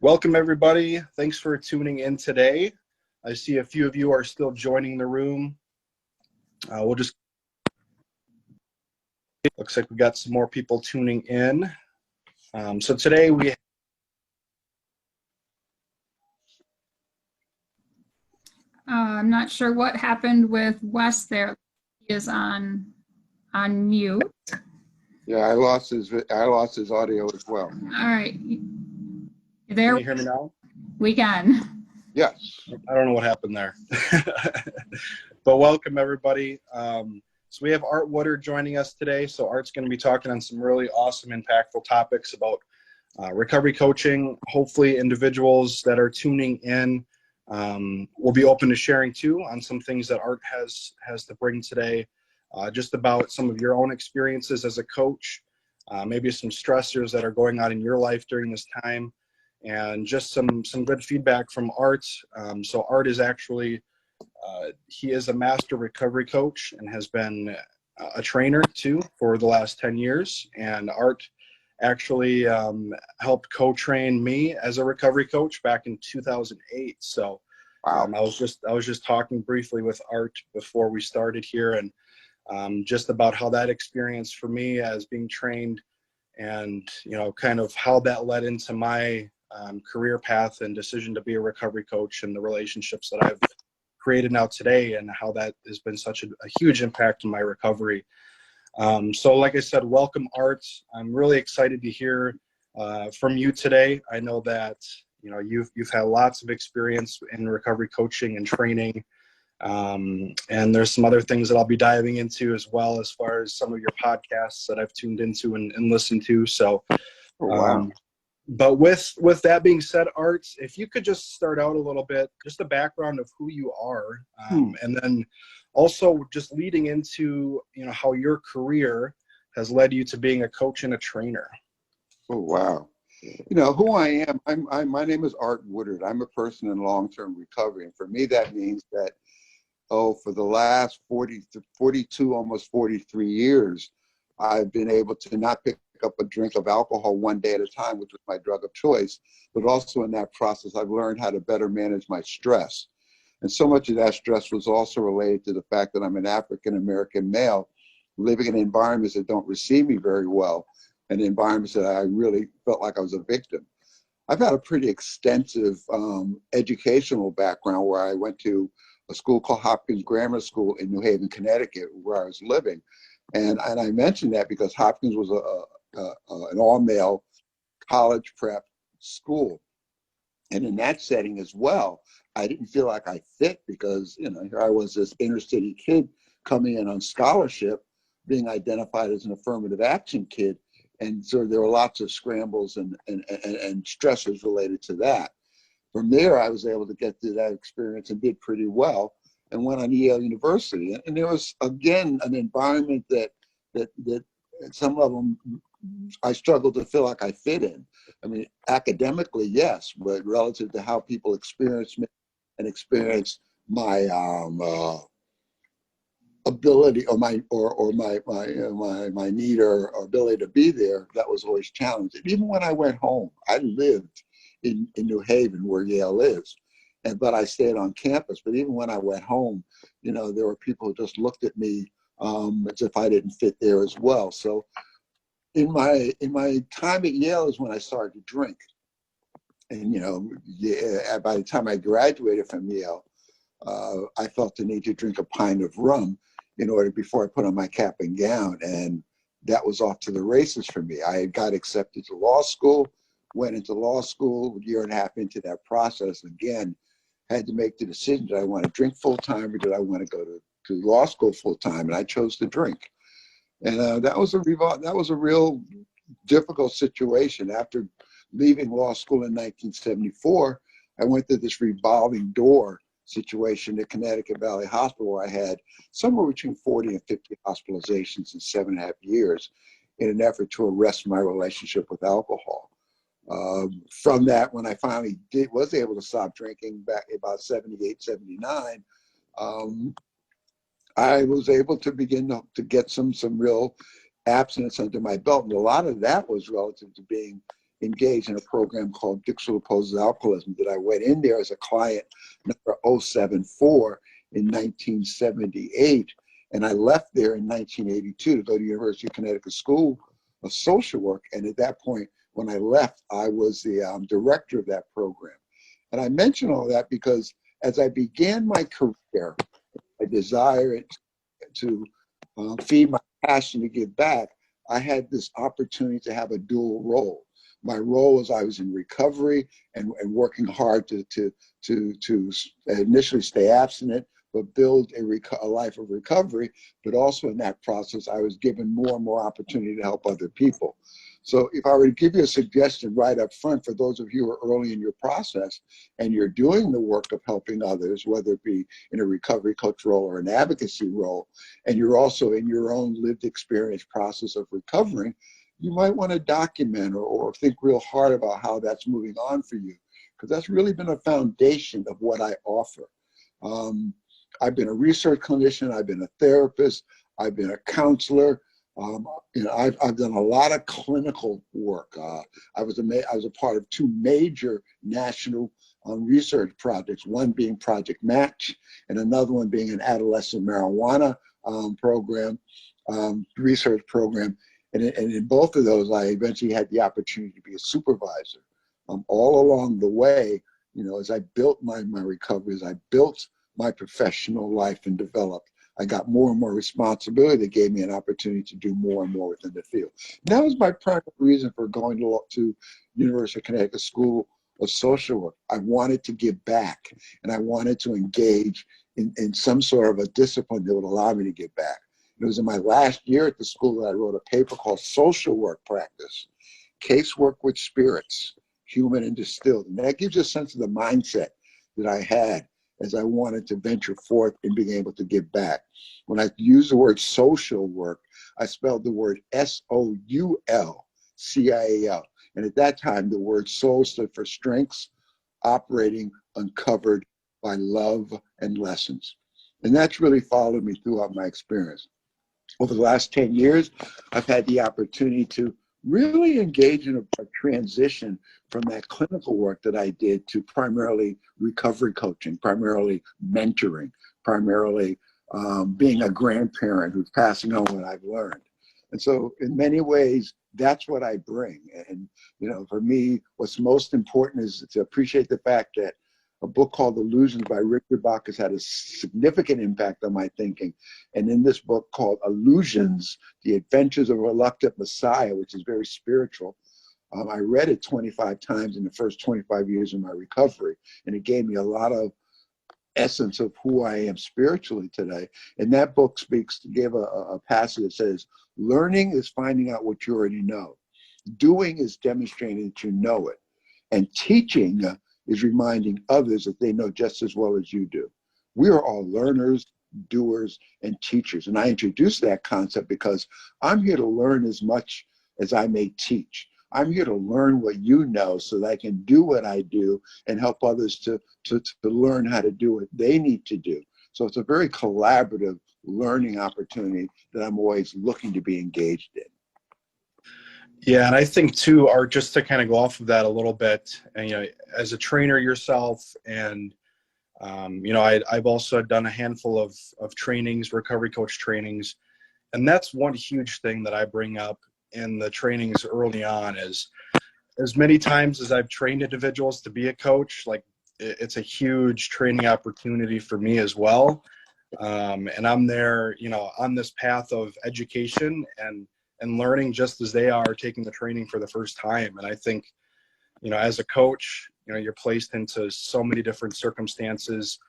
Welcome, everybody. Thanks for tuning in today. I see a few of you are still joining the room. Looks like we got some more people tuning in. So today I'm not sure what happened with Wes there. He is on mute. Yeah, I lost his audio as well. All right. You there? Can you hear me now? We can. Yes. I don't know what happened there. But welcome, everybody. So we have Art Woodard joining us today. So Art's going to be talking on some really awesome, impactful topics about recovery coaching. Hopefully individuals that are tuning in will be open to sharing too on some things that Art has to bring today, just about some of your own experiences as a coach, maybe some stressors that are going on in your life during this time, and just some good feedback from Art. So Art is actually, he is a master recovery coach and has been a trainer too for the last 10 years. And Art actually helped co-train me as a recovery coach back in 2008. So Wow. I was just talking briefly with Art before we started here, and just about how that experience for me as being trained, and kind of how that led into my career path and decision to be a recovery coach, and the relationships that I've created now today, and how that has been such a huge impact in my recovery. So like I said, welcome, Art. I'm really excited to hear from you today. I know that you've had lots of experience in recovery coaching and training, and there's some other things that I'll be diving into as well, as far as some of your podcasts that I've tuned into and listened to. So Wow. but with that being said, Art, if you could just start out a little bit, just a background of who you are, and then also just leading into how your career has led you to being a coach and a trainer. Oh, wow. Who I am. My name is Art Woodard. I'm a person in long-term recovery, and for me that means that for the last 42, almost 43 years, I've been able to not pick up a drink of alcohol one day at a time, which was my drug of choice, but also in that process, I've learned how to better manage my stress. And so much of that stress was also related to the fact that I'm an African-American male living in environments that don't receive me very well, and environments that I really felt like I was a victim. I've had a pretty extensive educational background, where I went to a school called Hopkins Grammar School in New Haven, Connecticut, where I was living. And I mentioned that because Hopkins was an all-male college prep school. And in that setting as well, I didn't feel like I fit, because here I was, this inner city kid coming in on scholarship, being identified as an affirmative action kid. And so there were lots of scrambles and stressors related to that. From there, I was able to get through that experience and did pretty well, and went on Yale University. And there was, again, an environment that at some level I struggled to feel like I fit in. I mean, academically, yes, but relative to how people experience me and experience my ability, or my need or ability to be there, that was always challenging. Even when I went home, I lived in New Haven, where Yale is, but I stayed on campus. But even when I went home, there were people who just looked at me as if I didn't fit there as well. So in my time at Yale is when I started to drink. And by the time I graduated from Yale, I felt the need to drink a pint of rum before I put on my cap and gown, and that was off to the races for me. I got accepted to law school, went into law school. A year and a half into that process, again, had to make the decision: did I want to drink full time, or did I want to go to law school full time? And I chose to drink, and that was a real difficult situation. After leaving law school in 1974, I went to this revolving door situation at Connecticut Valley Hospital, where I had somewhere between 40 and 50 hospitalizations in 7.5 years, in an effort to arrest my relationship with alcohol. From that, when I finally was able to stop drinking back about 78, 79, I was able to begin to get some real abstinence under my belt. And a lot of that was relative to being engaged in a program called Dixon Opposes Alcoholism that I went in there as a client number 074 in 1978. And I left there in 1982 to go to University of Connecticut School of Social Work. And at that point, when I left, I was the director of that program. And I mention all that because as I began my career, I desired to feed my passion to give back. I had this opportunity to have a dual role. My role was I was in recovery and working hard to initially stay abstinent, but build a life of recovery. But also in that process, I was given more and more opportunity to help other people. So if I were to give you a suggestion right up front for those of you who are early in your process and you're doing the work of helping others, whether it be in a recovery coach role or an advocacy role, and you're also in your own lived experience process of recovering, you might want to document or think real hard about how that's moving on for you, because that's really been a foundation of what I offer. I've been a research clinician, I've been a therapist, I've been a counselor. I've done a lot of clinical work. I was a part of two major national research projects, one being Project Match and another one being an adolescent marijuana research program. And in both of those, I eventually had the opportunity to be a supervisor. All along the way, as I built my recovery, as I built my professional life and developed, I got more and more responsibility that gave me an opportunity to do more and more within the field. And that was my primary reason for going to University of Connecticut School of Social Work. I wanted to give back, and I wanted to engage in some sort of a discipline that would allow me to give back. It was in my last year at the school that I wrote a paper called Social Work Practice, Casework with Spirits, Human and Distilled. And that gives you a sense of the mindset that I had as I wanted to venture forth in being able to give back. When I use the word social work, I spelled the word SOULCIAL. And at that time, the word soul stood for strengths operating uncovered by love and lessons. And that's really followed me throughout my experience. Over the last 10 years, I've had the opportunity to really engage in a transition from that clinical work that I did to primarily recovery coaching, primarily mentoring, primarily being a grandparent who's passing on what I've learned. And so in many ways, that's what I bring. And, for me, what's most important is to appreciate the fact that a book called Illusions by Richard Bach has had a significant impact on my thinking. And in this book called Illusions, The Adventures of a Reluctant Messiah, which is very spiritual, I read it 25 times in the first 25 years of my recovery. And it gave me a lot of essence of who I am spiritually today. And that book gave a passage that says, learning is finding out what you already know. Doing is demonstrating that you know it. And teaching is reminding others that they know just as well as you do. We are all learners, doers, and teachers. And I introduced that concept because I'm here to learn as much as I may teach. I'm here to learn what you know so that I can do what I do and help others to learn how to do what they need to do. So it's a very collaborative learning opportunity that I'm always looking to be engaged in. Yeah, and I think too, Art, just to kind of go off of that a little bit, and as a trainer yourself, and I've also done a handful of trainings, recovery coach trainings, and that's one huge thing that I bring up in the trainings early on is, as many times as I've trained individuals to be a coach, like it's a huge training opportunity for me as well, and I'm there, on this path of education and learning just as they are taking the training for the first time. And I think, as a coach, you're placed into so many different circumstances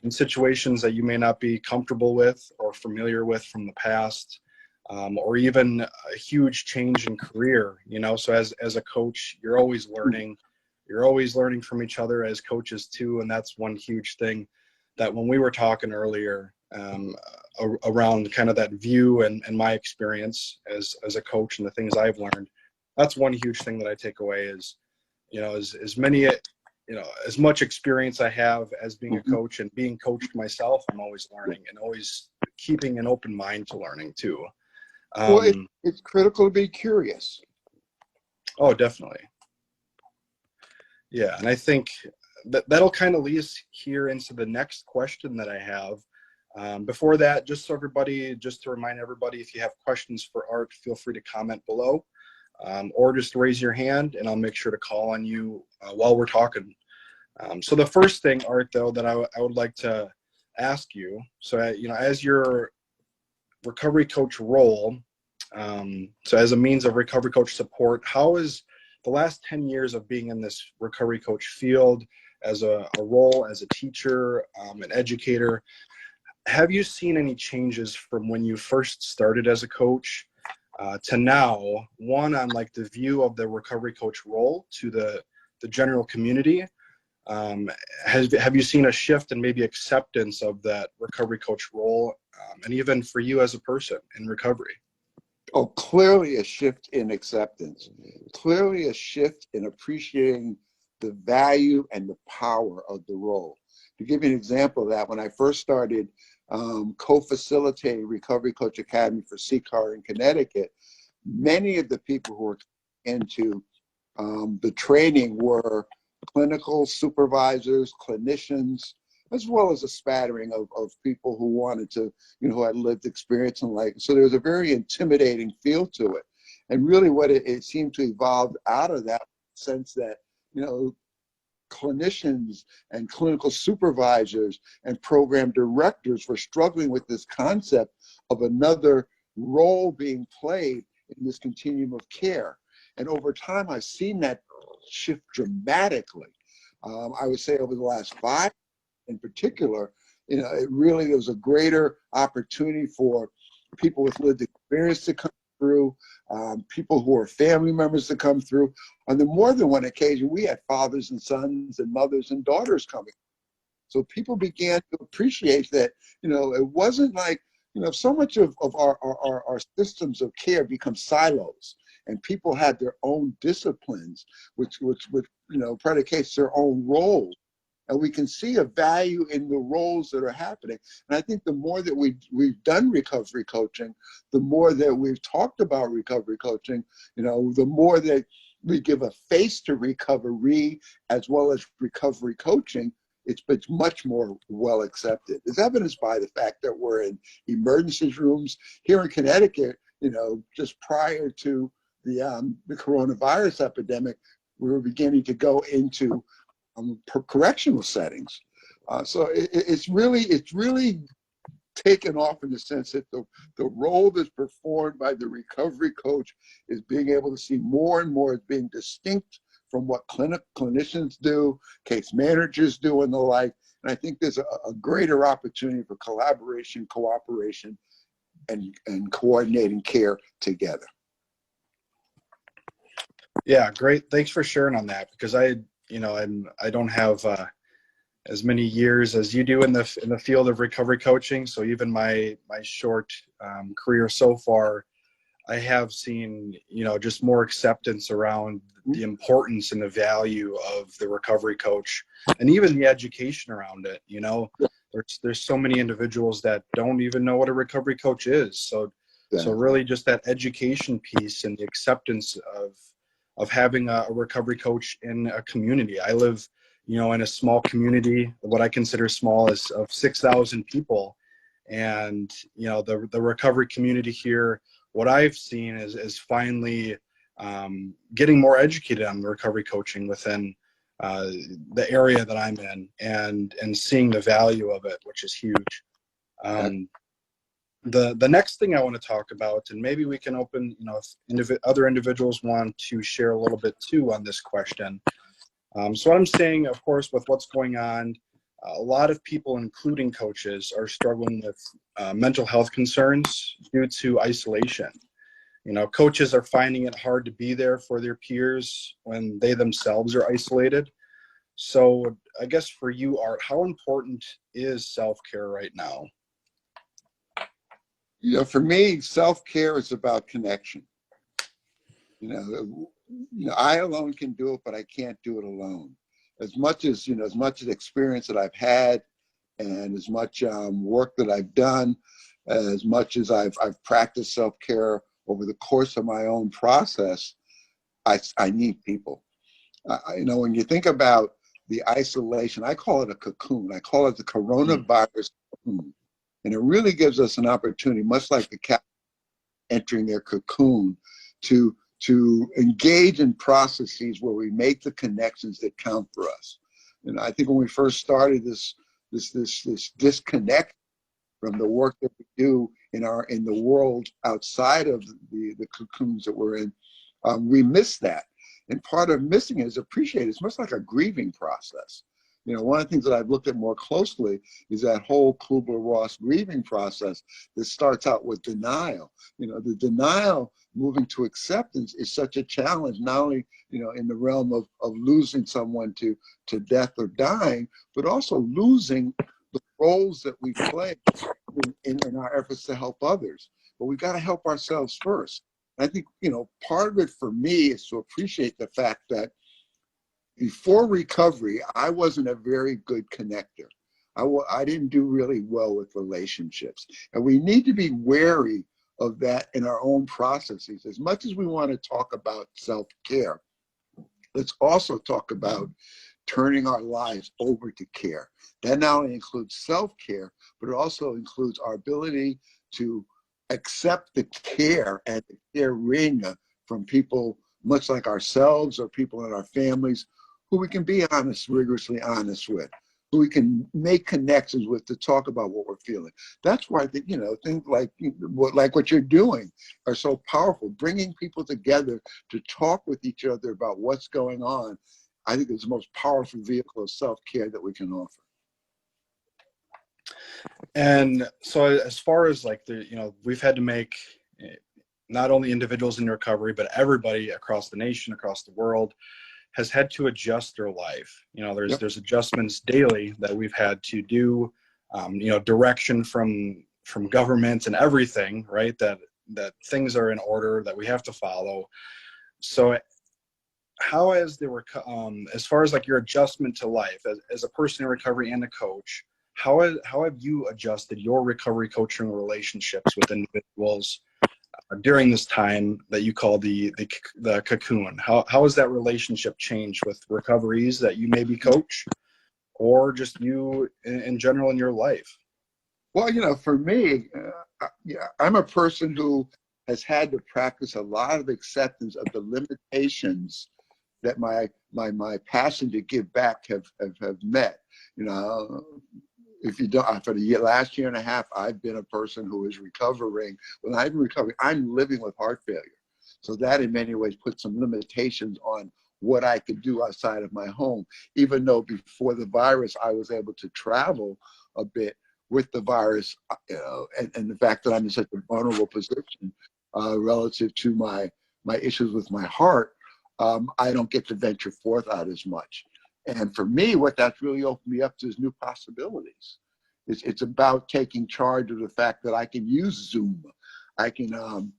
in situations that you may not be comfortable with or familiar with from the past, or even a huge change in career, so as a coach, you're always learning from each other as coaches too. And that's one huge thing that when we were talking earlier, around kind of that view and my experience as a coach and the things I've learned, that's one huge thing that I take away is, as much experience I have as being a coach and being coached myself, I'm always learning and always keeping an open mind to learning too. Well, it's critical to be curious. Oh, definitely. Yeah, and I think that'll kind of lead us here into the next question that I have. Before that, just to remind everybody, if you have questions for Art, feel free to comment below, or just raise your hand and I'll make sure to call on you while we're talking. So the first thing, Art, though, that I would like to ask you, so as your recovery coach role, so as a means of recovery coach support, how is the last 10 years of being in this recovery coach field as a role, as a teacher, an educator, have you seen any changes from when you first started as a coach to now, one on like the view of the recovery coach role to the general community? Have you seen a shift in maybe acceptance of that recovery coach role, and even for you as a person in recovery? Oh, clearly a shift in acceptance, clearly a shift in appreciating the value and the power of the role. To give you an example of that, when I first started co-facilitating Recovery Coach Academy for CCAR in Connecticut, many of the people who were into the training were clinical supervisors, clinicians, as well as a spattering of people who wanted to, who had lived experience and like. So there was a very intimidating feel to it. And really what it seemed to evolve out of that sense that, clinicians and clinical supervisors and program directors were struggling with this concept of another role being played in this continuum of care. And over time, I've seen that shift dramatically. I would say over the last 5 in particular, there was a greater opportunity for people with lived experience to come through, people who are family members to come through. On the more than one occasion, we had fathers and sons and mothers and daughters coming. So people began to appreciate that, it wasn't like, so much of our systems of care become silos, and people had their own disciplines, which predicates their own roles. And we can see a value in the roles that are happening. And I think the more that we've done recovery coaching, the more that we've talked about recovery coaching, the more that we give a face to recovery as well as recovery coaching, it's much more well accepted. It's evidenced by the fact that we're in emergency rooms here in Connecticut. Just prior to the coronavirus epidemic, we were beginning to go into correctional settings. So it's really taken off in the sense that the role that's performed by the recovery coach is being able to see more and more as being distinct from what clinicians do, case managers do, and the like. And I think there's a greater opportunity for collaboration, cooperation, and coordinating care together. Yeah, great. Thanks for sharing on that, because I don't have as many years as you do in the field of recovery coaching. So even my short career so far, I have seen just more acceptance around the importance and the value of the recovery coach, and even the education around it. There's so many individuals that don't even know what a recovery coach is. So really just that education piece and the acceptance of having a recovery coach in a community. I live, in a small community. What I consider small is of 6,000 people, and the recovery community here. What I've seen is finally getting more educated on the recovery coaching within the area that I'm in, and seeing the value of it, which is huge. The next thing I want to talk about, and maybe we can open, if other individuals want to share a little bit too on this question. So what I'm saying, of course, with what's going on, a lot of people, including coaches, are struggling with mental health concerns due to isolation. Coaches are finding it hard to be there for their peers when they themselves are isolated. So I guess for you, Art, how important is self-care right now? For me, self-care is about connection. I alone can do it, but I can't do it alone. As much as experience that I've had, and as much work that I've done, as much as I've practiced self-care over the course of my own process, I need people. When you think about the isolation, I call it a cocoon. I call it the coronavirus cocoon. And it really gives us an opportunity, much like the cat entering their cocoon, to engage in processes where we make the connections that count for us. And I think when we first started this disconnect from the work that we do in the world outside of the cocoons that we're in, we miss that. And part of missing it is appreciate. It's much like a grieving process. One of the things that I've looked at more closely is that whole Kubler-Ross grieving process that starts out with denial. The denial moving to acceptance is such a challenge, not only, in the realm of losing someone to death or dying, but also losing the roles that we play in our efforts to help others. But we've got to help ourselves first. And I think, part of it for me is to appreciate the fact that before recovery, I wasn't a very good connector. I didn't do really well with relationships. And we need to be wary of that in our own processes. As much as we want to talk about self-care, let's also talk about turning our lives over to care. That not only includes self-care, but it also includes our ability to accept the care and the caring from people much like ourselves or people in our families who we can be honest, rigorously honest with, who we can make connections with to talk about what we're feeling. That's why I think, things like what you're doing are so powerful. Bringing people together to talk with each other about what's going on, I think is the most powerful vehicle of self-care that we can offer. And so as far as we've had to make not only individuals in recovery, but everybody across the nation, across the world, has had to adjust their life. There's adjustments daily that we've had to do, direction from government and everything, right? That things are in order that we have to follow. So how has as far as your adjustment to life as a person in recovery and a coach, how have you adjusted your recovery coaching relationships with individuals during this time that you call the cocoon? How has that relationship changed with recoveries that you maybe coach, or just you in general in your life? Well, for me, I'm a person who has had to practice a lot of acceptance of the limitations that my passion to give back have met. If you don't, for the last year and a half, I've been a person who is recovering. When I'm recovering, I'm living with heart failure. So that in many ways puts some limitations on what I could do outside of my home, even though before the virus, I was able to travel a bit with the virus, and the fact that I'm in such a vulnerable position relative to my issues with my heart, I don't get to venture forth out as much. And for me, what that's really opened me up to is new possibilities. It's about taking charge of the fact that I can use Zoom. I can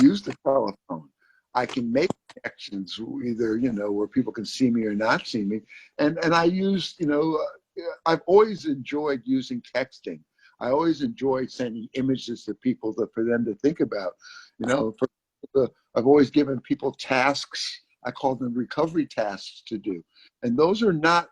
use the telephone. I can make connections either, where people can see me or not see me. And I use, I've always enjoyed using texting. I always enjoyed sending images to people for them to think about. I've always given people tasks. I call them recovery tasks to do. And those are not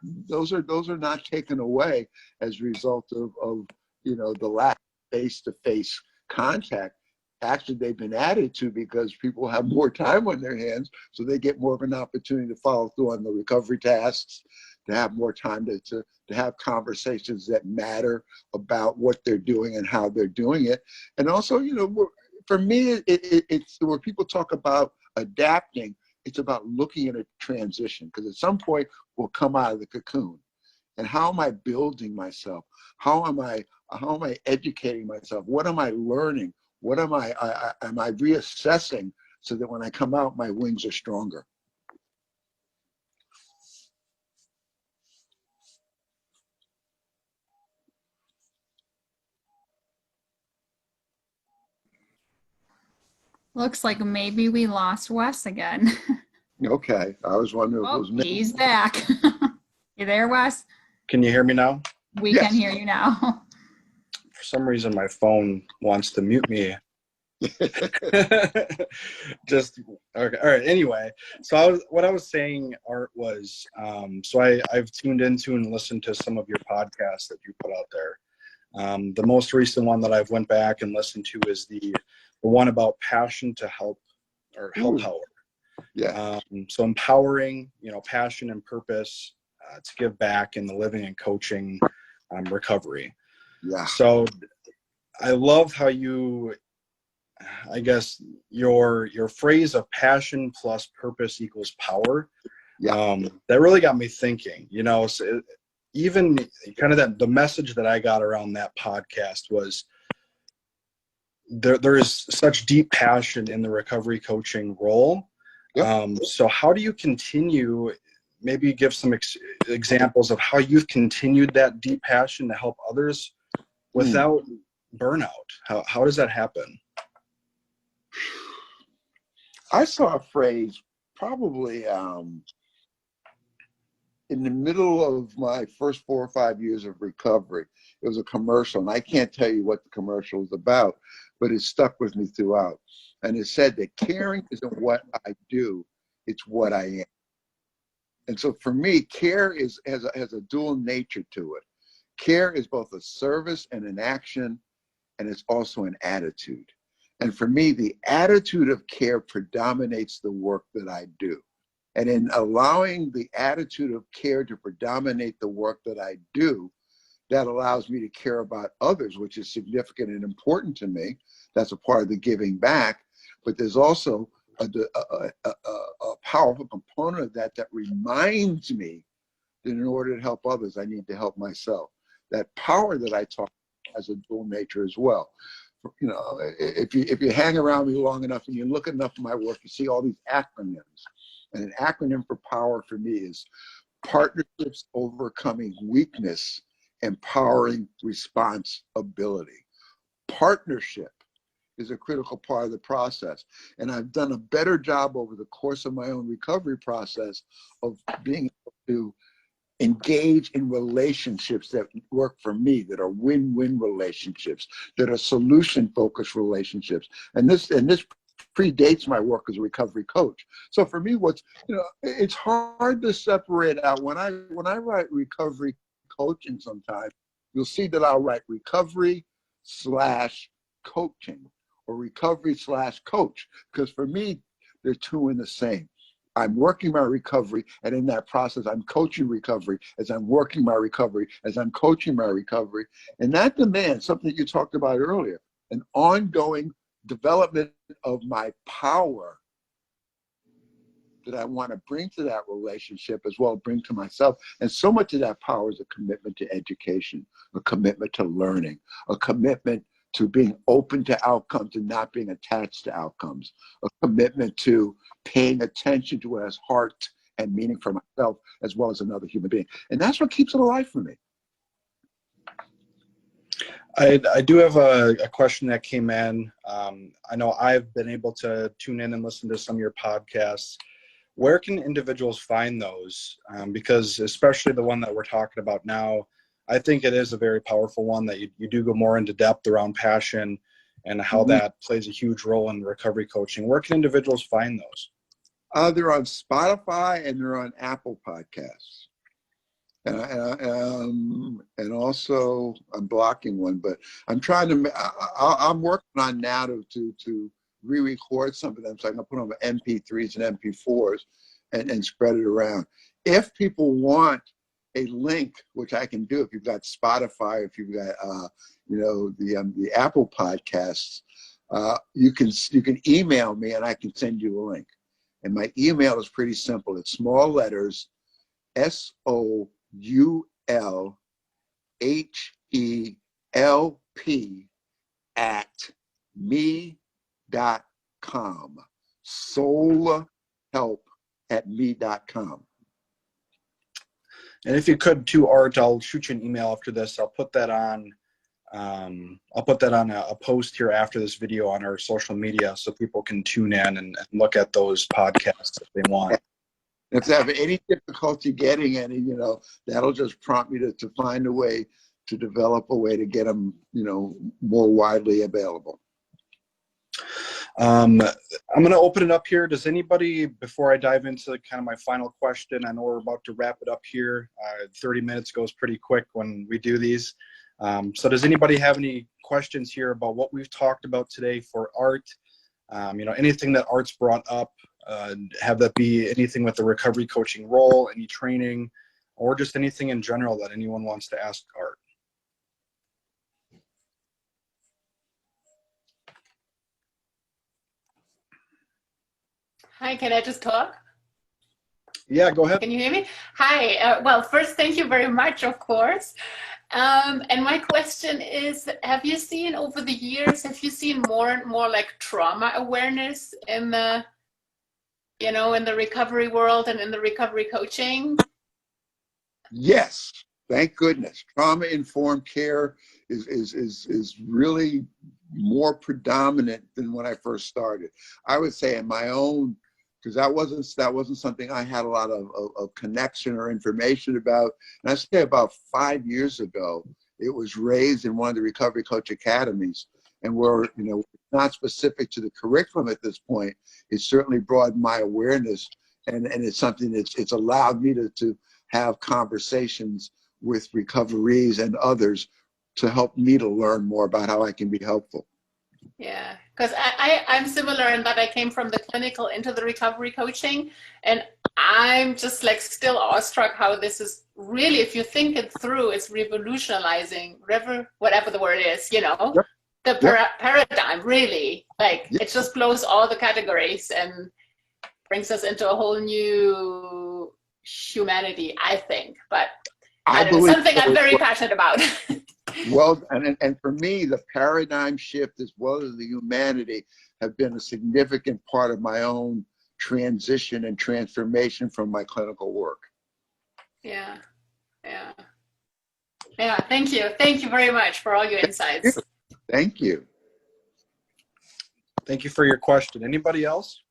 taken away as a result of the lack of face-to-face contact. Actually, they've been added to because people have more time on their hands, so they get more of an opportunity to follow through on the recovery tasks, to have more time to have conversations that matter about what they're doing and how they're doing it. And also, for me, it's where people talk about adapting. It's about looking at a transition, because at some point we'll come out of the cocoon. And how am I building myself? How am I educating myself? What am I learning? What am I reassessing so that when I come out, my wings are stronger? Looks like maybe we lost Wes again. Okay, I was wondering if it was me. He's back. You there, Wes? Can you hear me now? We can hear you now. For some reason, my phone wants to mute me Just okay. All right. Anyway, so what I was saying, Art, was so I've tuned into and listened to some of your podcasts that you put out there. The most recent one that I've went back and listened to is the one about passion to help, or help Ooh. power. Yeah. So empowering, passion and purpose to give back in the living and coaching recovery. Yeah. So I love how you, I guess, your phrase of passion plus purpose equals power. Yeah. That really got me thinking. So even kind of the message that I got around that podcast was there is such deep passion in the recovery coaching role. Yep. So how do you continue? Maybe give some examples of how you've continued that deep passion to help others without burnout. How does that happen? I saw a phrase probably in the middle of my first 4 or 5 years of recovery. It was a commercial, and I can't tell you what the commercial was about, but it stuck with me throughout. And it said that caring isn't what I do, it's what I am. And so for me, care has a dual nature to it. Care is both a service and an action, and it's also an attitude. And for me, the attitude of care predominates the work that I do. And in allowing the attitude of care to predominate the work that I do, that allows me to care about others, which is significant and important to me. That's a part of the giving back. But there's also a powerful component of that reminds me that in order to help others, I need to help myself. That power that I talk has a dual nature as well. If you hang around me long enough and you look enough at my work, you see all these acronyms. And an acronym for power for me is partnerships overcoming weakness, empowering responsibility. Partnership is a critical part of the process. And I've done a better job over the course of my own recovery process of being able to engage in relationships that work for me, that are win-win relationships, that are solution-focused relationships. And this predates my work as a recovery coach. So for me, it's hard to separate out. When I write recovery coaching sometimes, you'll see that I'll write recovery/coaching or recovery/coach, because for me, they're two in the same. I'm working my recovery, and in that process, I'm coaching recovery as I'm working my recovery, as I'm coaching my recovery. And that demands something you talked about earlier, an ongoing development of my power that I want to bring to that relationship as well, bring to myself. And so much of that power is a commitment to education, a commitment to learning, a commitment to being open to outcomes and not being attached to outcomes, a commitment to paying attention to what has heart and meaning for myself as well as another human being. And that's what keeps it alive for me. I do have a question that came in. I know I've been able to tune in and listen to some of your podcasts. Where can individuals find those? Because especially the one that we're talking about now, I think it is a very powerful one that you do go more into depth around passion and how that plays a huge role in recovery coaching. Where can individuals find those? They're on Spotify and they're on Apple Podcasts. And also I'm blocking one, but I'm trying to, I'm working on now to re-record some of them so I can put on MP3s and MP4s and spread it around. If people want a link, which I can do if you've got Spotify, if you've got the Apple Podcasts, you can email me and I can send you a link. And my email is pretty simple. It's small letters, SOULHELP@me.com. SoulHelp@me.com. And if you could too, Art, I'll shoot you an email after this. I'll put that on a post here after this video on our social media so people can tune in and look at those podcasts if they want. If they have any difficulty getting any, that'll just prompt me to find a way to develop a way to get them, more widely available. I'm going to open it up here. Does anybody, before I dive into kind of my final question, I know we're about to wrap it up here. 30 minutes goes pretty quick when we do these. So does anybody have any questions here about what we've talked about today for Art? You know, anything that Art's brought up, have that be anything with the recovery coaching role, any training, or just anything in general that anyone wants to ask Art? Hi, can I just talk? Yeah, go ahead. Can you hear me? Hi. Well, first, thank you very much, of course. And my question is, have you seen over the years, have you seen more and more like trauma awareness in the, you know, in the recovery world and in the recovery coaching? Yes, thank goodness. Trauma-informed care is really more predominant than when I first started. I would say in my own, because that wasn't something I had a lot of connection or information about. And I say about 5 years ago, it was raised in one of the recovery coach academies, and we're, you know, not specific to the curriculum at this point. It certainly broadened my awareness, and it's something it's allowed me to have conversations with recoverees and others to help me to learn more about how I can be helpful. Yeah, because I'm similar in that I came from the clinical into the recovery coaching, and I'm just like still awestruck how this is really, if you think it through, it's revolutionizing, whatever the word is, you know, Yep. the paradigm, really. Like, Yep. it just blows all the categories and brings us into a whole new humanity, I think. But I it's believe something I'm very passionate about. Well, and for me, the paradigm shift as well as the humanity have been a significant part of my own transition and transformation from my clinical work. Yeah. Thank you. Thank you very much for all your insights. Thank you. Thank you for your question. Anybody else?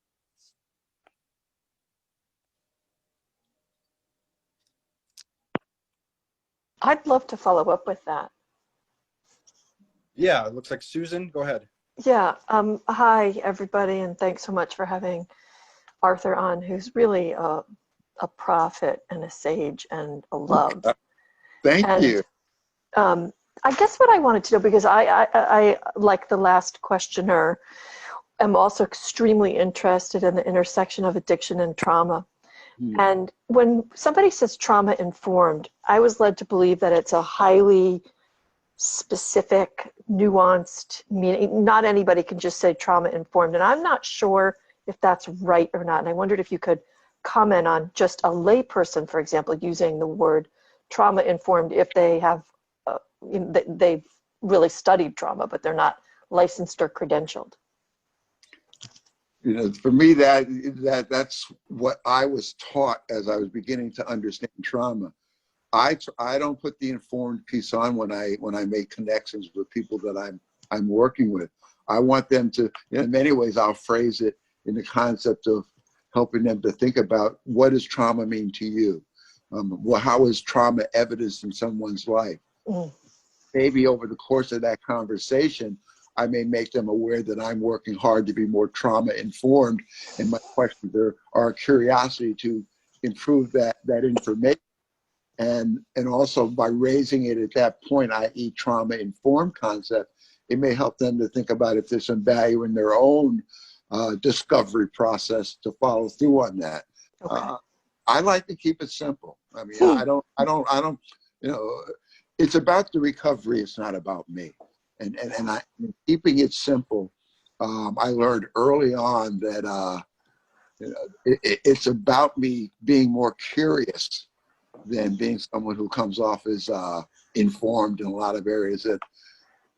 I'd love to follow up with that. Yeah, it looks like Susan. Go ahead. Yeah. Hi, everybody, and thanks so much for having Arthur on, who's really a prophet and a sage and a love. Thank you. I guess what I wanted to know, because I like the last questioner, am also extremely interested in the intersection of addiction and trauma. And when somebody says trauma informed, I was led to believe that it's a highly specific, nuanced meaning. Not anybody can just say trauma informed. And I'm not sure if that's right or not. And I wondered if you could comment on just a layperson, for example, using the word trauma informed, if they have, they've really studied trauma, but they're not licensed or credentialed. You know, for me, that's what I was taught as I was beginning to understand trauma. I don't put the informed piece on when I make connections with people that I'm working with. I want them to, in many ways, I'll phrase it in the concept of helping them to think about, what does trauma mean to you? Well, how is trauma evidenced in someone's life? Maybe over the course of that conversation, I may make them aware that I'm working hard to be more trauma informed, and my questions are a curiosity to improve that information. And also by raising it at that point, i.e. trauma-informed concept, it may help them to think about if there's some value in their own discovery process to follow through on that. Okay. I like to keep it simple. I mean, I don't, you know, it's about the recovery. It's not about me. And keeping it simple, I learned early on that you know, it's about me being more curious than being someone who comes off as informed in a lot of areas that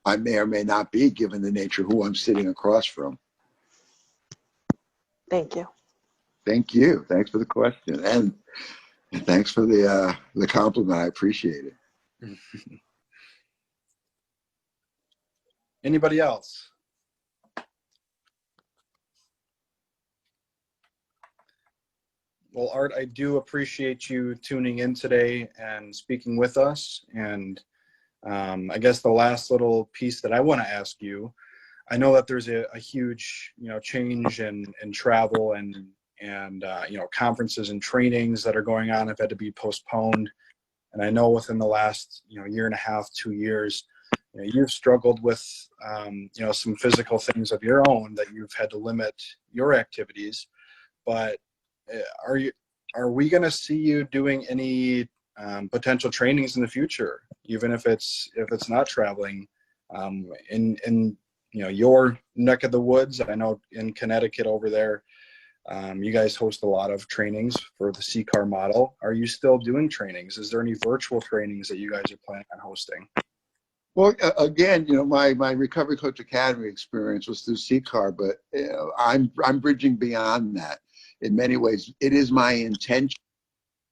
I may or may not be, given the nature of who I'm sitting across from. Thank you. Thank you. Thanks for the question, and thanks for the compliment. I appreciate it. Anybody else? Well, Art, I do appreciate you tuning in today and speaking with us. And I guess the last little piece that I want to ask you, I know that there's a huge, change in travel and conferences and trainings that are going on have had to be postponed. And I know within the last, year and a half, 2 years, you've struggled with, some physical things of your own that you've had to limit your activities. But are we going to see you doing any potential trainings in the future, even if it's not traveling in your neck of the woods? I know in Connecticut over there, you guys host a lot of trainings for the CCAR model. Are you still doing trainings? Is there any virtual trainings that you guys are planning on hosting? Well, again, my Recovery Coach Academy experience was through CCAR, but I'm bridging beyond that. In many ways, it is my intention,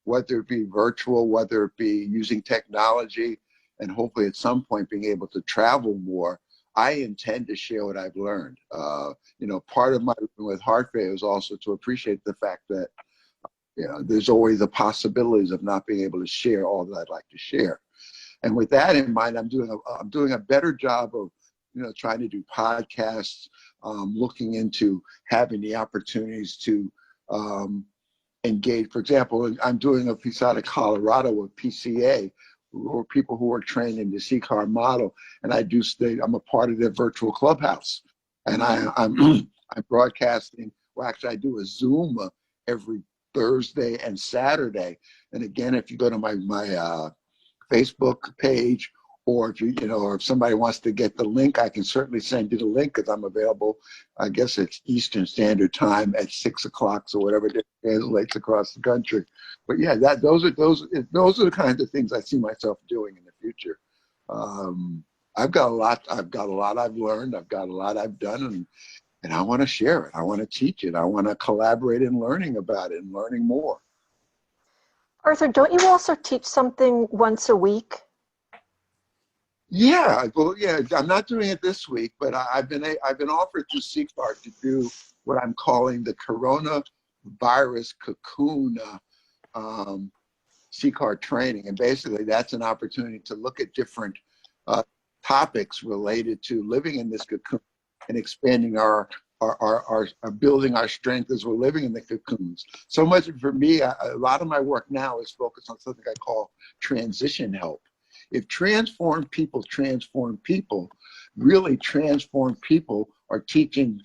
whether it be virtual, whether it be using technology, and hopefully at some point being able to travel more. I intend to share what I've learned. Part of my with heart failure is also to appreciate the fact that there's always the possibilities of not being able to share all that I'd like to share. And with that in mind, I'm doing a better job of trying to do podcasts, looking into having the opportunities to engage. For example, I'm doing a piece out of Colorado with PCA, or people who are trained in the CCAR model, and I'm a part of their virtual clubhouse, and I'm broadcasting. Well, actually, I do a Zoom every Thursday and Saturday. And again, if you go to my Facebook page, or if somebody wants to get the link, I can certainly send you the link, because I'm available. I guess it's Eastern Standard Time at 6 o'clock, so whatever it translates across the country. But yeah, those are the kinds of things I see myself doing in the future. I've got a lot I've learned. I've got a lot I've done, and I want to share it. I want to teach it. I want to collaborate in learning about it and learning more. Arthur, don't you also teach something once a week? Yeah, well, yeah, I'm not doing it this week, but I've been offered to CCAR to do what I'm calling the coronavirus cocoon CCAR training, and basically that's an opportunity to look at different topics related to living in this cocoon and expanding our building our strength as we're living in the cocoons. So much for me, a lot of my work now is focused on something I call transition help. If transformed people, really transformed people are teaching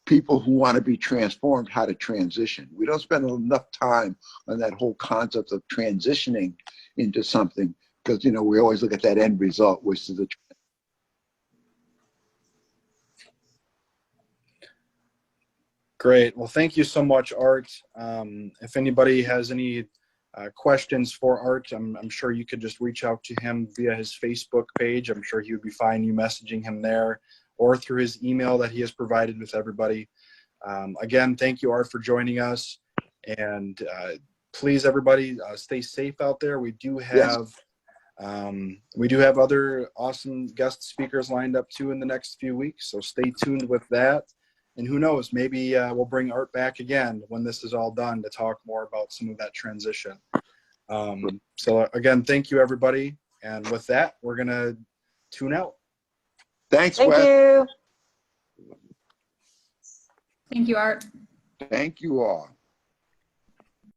people who want to be transformed how to transition. We don't spend enough time on that whole concept of transitioning into something, because we always look at that end result, which is Great. Well, thank you so much, Art. If anybody has any questions for Art, I'm sure you could just reach out to him via his Facebook page. I'm sure he would be fine you messaging him there, or through his email that he has provided with everybody. Again, thank you, Art, for joining us. And please, everybody, stay safe out there. We do have other awesome guest speakers lined up too in the next few weeks. So stay tuned with that. And who knows, maybe we'll bring Art back again when this is all done to talk more about some of that transition. So again, thank you, everybody. And with that, we're going to tune out. Thanks, Thank Wes. you. Thank you, Art. Thank you all.